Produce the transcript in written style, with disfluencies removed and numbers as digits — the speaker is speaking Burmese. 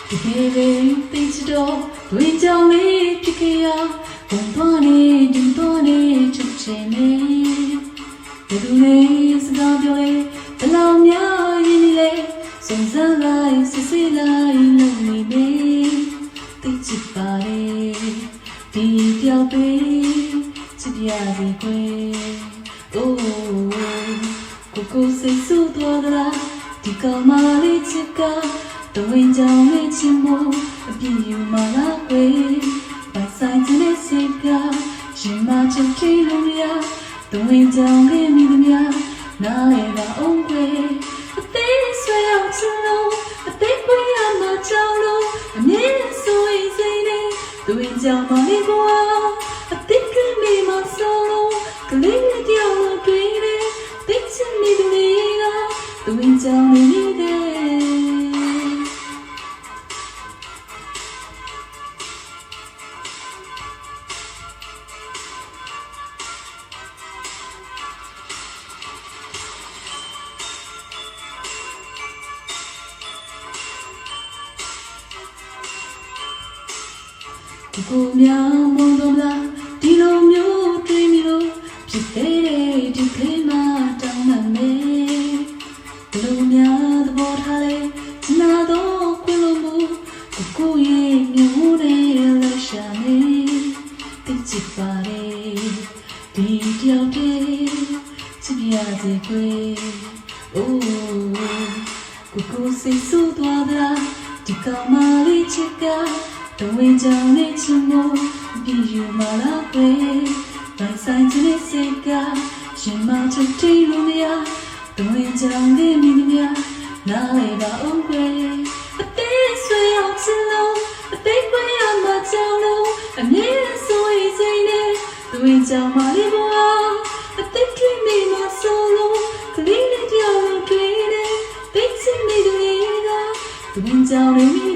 ဒီကေရေသိချတော့တွင်ကြောင်လေးဖြစ်ခဲ့ရဘုံသွားနေဒီသွားနေချုပ်ချင်နေဘယ်သူလေးစကားပြောလဲဘလောက်များရင်းနေလဲစုံစမ်းလိုက်စစ်စစ်လိုက်လုပ်နေနေသိချစ်ပါလေဒီပြောက်ပေးချစ်ပြစီခွေအိုးကိုစိတ်ဆူသွားသလားဒီကောင်မလေးချစ်ကတဝင်းကြောင်လေးချင်မို့အပြည့်ယူမလားကွယ်ပိုင်ဆိုင်တဲ့စိတ်ကရင်မချင်ထိလို့မရတဝင်းကြောင်လေးမိသည်များနားလေပါအောင်ကွယ်အသေးဆွဲအောင်ချင်လို့အသေးပွေးရမှာကြောင်လို့အမြဲဆိုရင်စိတ်နဲ့တဝင်းကြောင်မလေးကွာအသေးကလေးမဆိုလို့ကလေးနဲ့တယောက်လို့တွေ့တယ်သိချင်မိသည်များတဝင်းကြောင်လေးနေတဲ့ကိုများမုံတော့လားဒီလိုမျိုးတွေးမိလို့ဖြစ်သေးတယ်ဒီကလေးမတောင်းမှမယ်ဘလို့များသဘောထားလဲနာတော့ခွင့်လို့မို့ကိုရဲ့မျိုးနဲ့လက်ရှာနေသိချစ်ပါလေဒီတယောက်တည်းချစ်ပြစေခွေအိုးကိုစိတ်ဆူသွားတာဒီကောင်မလေးချစ်ကတဝင်းကြောင်နဲ့ချင်မို့ပြည့်ယူမလားကွယ်ပိုင်ဆိုင်တဲ့စိတ်ကရင်မချစ်တီလို့မရတဝင်းကြောင်နဲ့မိသည်များနားလေပါအောင်ကွယ်အသေးဆွေအောင်ချင်လို့အသေးပွေးရမှာကြောင်လို့အမြဲဆိုရင်စိတ်နဲ့တဝင်းကြောင်မလေးဘွားအသေးထွေးမိမှာဆိုလို့ကလေးနဲ့တယောက်လို့တွေ့တယ်သိချင်မိတယ်ကတဝင်းကြောင်နဲ့